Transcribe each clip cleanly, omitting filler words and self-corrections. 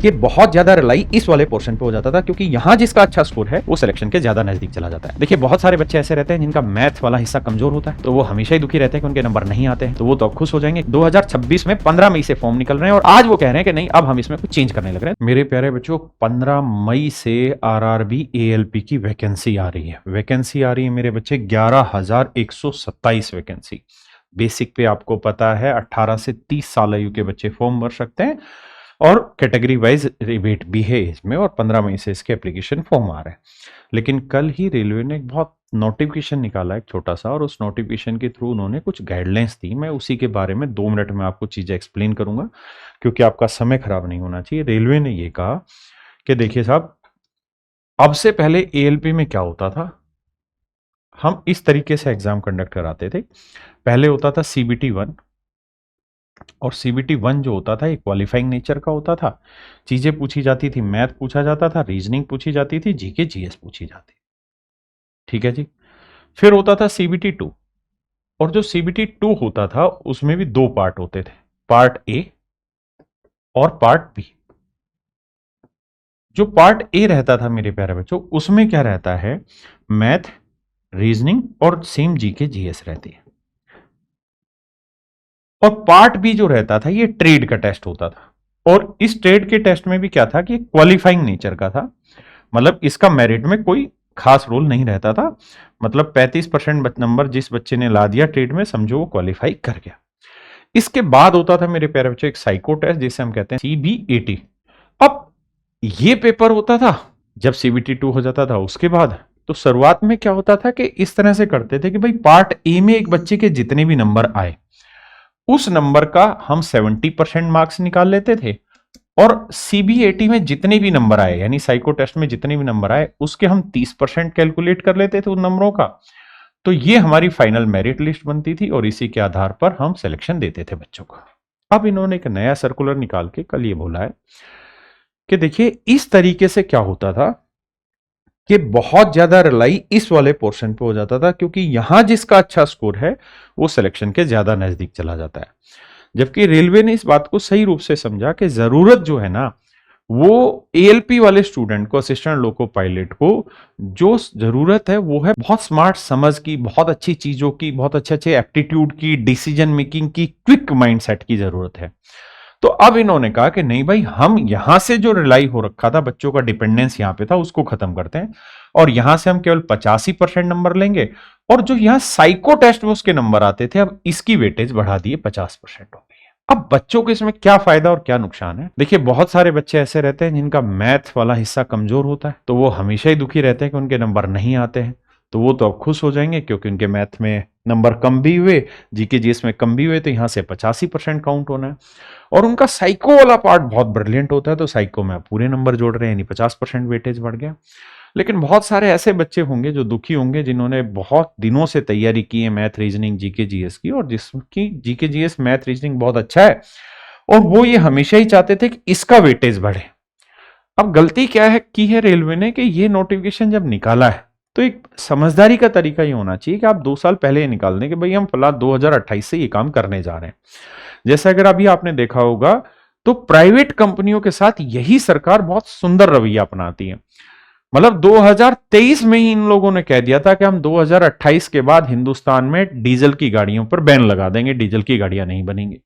देखिए बहुत ज्यादा रिलाई इस वाले पोर्शन पे हो जाता था क्योंकि यहाँ जिसका अच्छा स्कोर है वो सिलेक्शन के ज्यादा नजदीक चला जाता है। देखिए बहुत सारे बच्चे ऐसे रहते हैं जिनका मैथ वाला हिस्सा कमजोर होता है, तो वो हमेशा ही दुखी रहते हैं कि उनके नंबर नहीं आते हैं। तो वो तो अब खुश हो जाएंगे। 2026 में 15 मई से फॉर्म निकल रहे हैं और आज वो कह रहे हैं कि नहीं, अब हम इसमें कुछ चेंज करने लग रहे हैं। मेरे प्यारे बच्चों, 15 मई से आरआरबी एएलपी की वैकेंसी आ रही है। वैकेंसी आ रही है मेरे बच्चे 11,127 वैकेंसी। बेसिक पे आपको पता है 18 से 30 साल आयु के बच्चे फॉर्म भर सकते हैं और कैटेगरी वाइज रिबेट भी है इसमें, और 15 मई से इसके एप्लीकेशन फॉर्म आ रहे हैं। लेकिन कल ही रेलवे ने एक बहुत नोटिफिकेशन निकाला एक छोटा सा, और उस नोटिफिकेशन के थ्रू उन्होंने कुछ गाइडलाइंस दी। मैं उसी के बारे में 2 मिनट में आपको चीजें एक्सप्लेन करूंगा क्योंकि आपका समय खराब नहीं होना चाहिए। रेलवे ने ये कहा कि देखिए साहब, अब से पहले एएलपी में क्या होता था, हम इस तरीके से एग्जाम कंडक्ट कराते थे। पहले होता था सीबीटी 1, और सीबीटी 1 जो होता था ये क्वालिफाइंग नेचर का होता था। चीजें पूछी जाती थी, मैथ पूछा जाता था, रीजनिंग पूछी जाती थी, जीके जीएस पूछी जाती। ठीक है जी। फिर होता था सीबीटी 2, और जो सीबीटी 2 होता था उसमें भी 2 पार्ट होते थे, पार्ट ए और पार्ट बी। जो पार्ट ए रहता था मेरे प्यारे बच्चों, उसमें क्या रहता है, मैथ, रीजनिंग और सेम जीके जीएस रहती है। और पार्ट बी जो रहता था ये ट्रेड का टेस्ट होता था, और इस ट्रेड के टेस्ट में भी क्या था कि क्वालिफाइंग नेचर का था। मतलब इसका मेरिट में कोई खास रोल नहीं रहता था। मतलब 35% नंबर जिस बच्चे ने ला दिया ट्रेड में, समझो वो क्वालिफाई कर गया। इसके बाद होता था मेरे प्यारे बच्चों एक साइको टेस्ट जिसे हम कहते हैं सीबीएटी। अब ये पेपर होता था जब सीबीटी 2 हो जाता था उसके बाद। तो शुरुआत में क्या होता था कि इस तरह से करते थे कि भाई पार्ट ए में एक बच्चे के जितने भी नंबर आए उस नंबर का हम 70% मार्क्स निकाल लेते थे, और सीबीएटी में जितने भी नंबर आए, यानी साइको टेस्ट में जितने भी नंबर आए, उसके हम 30% कैलकुलेट कर लेते थे उन नंबरों का। तो ये हमारी फाइनल मेरिट लिस्ट बनती थी और इसी के आधार पर हम सिलेक्शन देते थे बच्चों को। अब इन्होंने एक नया सर्कुलर निकाल के कल ये बोला है कि देखिए इस तरीके से क्या होता था कि बहुत ज्यादा रिलाई इस वाले पोर्शन पे हो जाता था क्योंकि यहां जिसका अच्छा स्कोर है वो सिलेक्शन के ज्यादा नजदीक चला जाता है। जबकि रेलवे ने इस बात को सही रूप से समझा कि जरूरत जो है ना, वो एएलपी वाले स्टूडेंट को, असिस्टेंट लोको पायलट को, जो जरूरत है वो है बहुत स्मार्ट समझ की, बहुत अच्छी चीजों की, बहुत अच्छे अच्छे एप्टीट्यूड की, डिसीजन मेकिंग की, क्विक माइंडसेट की जरूरत है। तो अब इन्होंने कहा कि नहीं भाई, हम यहां से जो रिलाई हो रखा था, बच्चों का डिपेंडेंस यहां पे था, उसको खत्म करते हैं और यहां से हम केवल 85% नंबर लेंगे, और जो यहां साइको टेस्ट में उसके नंबर आते थे अब इसकी वेटेज बढ़ा दिए 50% हो गई है। अब बच्चों को इसमें क्या फायदा और क्या नुकसान है? देखिए बहुत सारे बच्चे ऐसे रहते हैं जिनका मैथ वाला हिस्सा कमजोर होता है, तो वो हमेशा ही दुखी रहते हैं कि उनके नंबर नहीं आते हैं। तो वो तो अब खुश हो जाएंगे क्योंकि उनके मैथ में नंबर कम भी हुए, जीके जीएस में कम भी हुए, तो यहां से 85% काउंट होना है। और उनका साइको वाला पार्ट बहुत ब्रिलियंट होता है, तो साइको में पूरे नंबर जोड़ रहे हैं, यानी 50% वेटेज बढ़ गया। लेकिन बहुत सारे ऐसे बच्चे होंगे जो दुखी होंगे जिन्होंने बहुत दिनों से तैयारी की है मैथ, रीजनिंग, जीके जीएस की, और जिसकी जीके जीएस, मैथ, रीजनिंग बहुत अच्छा है, और वो ये हमेशा ही चाहते थे कि इसका वेटेज बढ़े। अब गलती क्या है की है रेलवे ने कि ये नोटिफिकेशन जब निकाला है तो एक समझदारी का तरीका ये होना चाहिए कि आप 2 साल पहले ही निकाल दें कि भाई हम फला 2028 से ये काम करने जा रहे हैं। जैसे अगर अभी आपने देखा होगा तो प्राइवेट कंपनियों के साथ यही सरकार बहुत सुंदर रवैया अपनाती है। मतलब 2023 में ही इन लोगों ने कह दिया था कि हम 2028 के बाद हिंदुस्तान में डीजल की गाड़ियों पर बैन लगा देंगे, डीजल की गाड़ियां नहीं बनेंगी।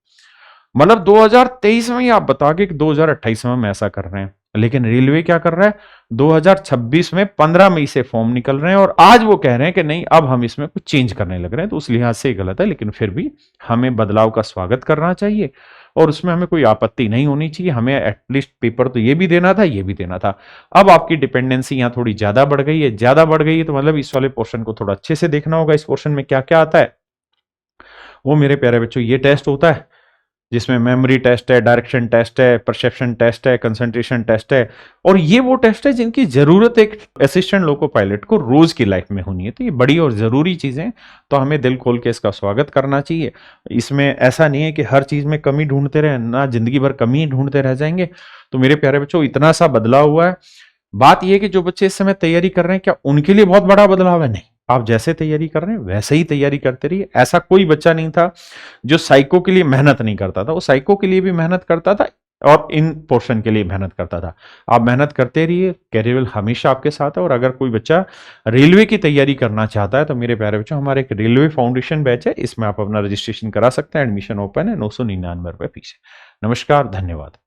मतलब 2023 में ही आप बता के कि 2028 में हम ऐसा कर रहे हैं। लेकिन रेलवे क्या कर रहा है, 2026 में 15 मई से फॉर्म निकल रहे हैं और आज वो कह रहे हैं कि नहीं, अब हम इसमें कुछ चेंज करने लग रहे हैं। तो उस लिहाज से गलत है, लेकिन फिर भी हमें बदलाव का स्वागत करना चाहिए और उसमें हमें कोई आपत्ति नहीं होनी चाहिए। हमें एटलीस्ट पेपर तो ये भी देना था, ये भी देना था। अब आपकी डिपेंडेंसी यहाँ थोड़ी ज्यादा बढ़ गई है, ज्यादा बढ़ गई है, तो मतलब इस वाले पोर्शन को थोड़ा अच्छे से देखना होगा। इस पोर्शन में क्या क्या आता है वो मेरे प्यारे बच्चों, ये टेस्ट होता है जिसमें मेमोरी टेस्ट है, डायरेक्शन टेस्ट है, परसेप्शन टेस्ट है, कंसंट्रेशन टेस्ट है, और ये वो टेस्ट है जिनकी जरूरत एक असिस्टेंट लोको पायलट को रोज की लाइफ में होनी है। तो ये बड़ी और जरूरी चीजें, तो हमें दिल खोल के इसका स्वागत करना चाहिए। इसमें ऐसा नहीं है कि हर चीज में कमी ढूंढते रहे ना, जिंदगी भर कमी ढूंढते रह जाएंगे। तो मेरे प्यारे बच्चों, इतना सा बदलाव हुआ है। बात यह है कि जो बच्चे इस समय तैयारी कर रहे हैं, क्या उनके लिए बहुत बड़ा बदलाव है? नहीं, आप जैसे तैयारी कर रहे हैं वैसे ही तैयारी करते रहिए। ऐसा कोई बच्चा नहीं था जो साइको के लिए मेहनत नहीं करता था, वो साइको के लिए भी मेहनत करता था, और इन पोर्शन के लिए मेहनत करता था। आप मेहनत करते रहिए, कैरियर हमेशा आपके साथ है। और अगर कोई बच्चा रेलवे की तैयारी करना चाहता है तो मेरे प्यारे बच्चों, हमारे एक रेलवे फाउंडेशन बैच है, इसमें आप अपना रजिस्ट्रेशन करा सकते हैं। एडमिशन ओपन है, 999 रुपए फीस है। नमस्कार, धन्यवाद।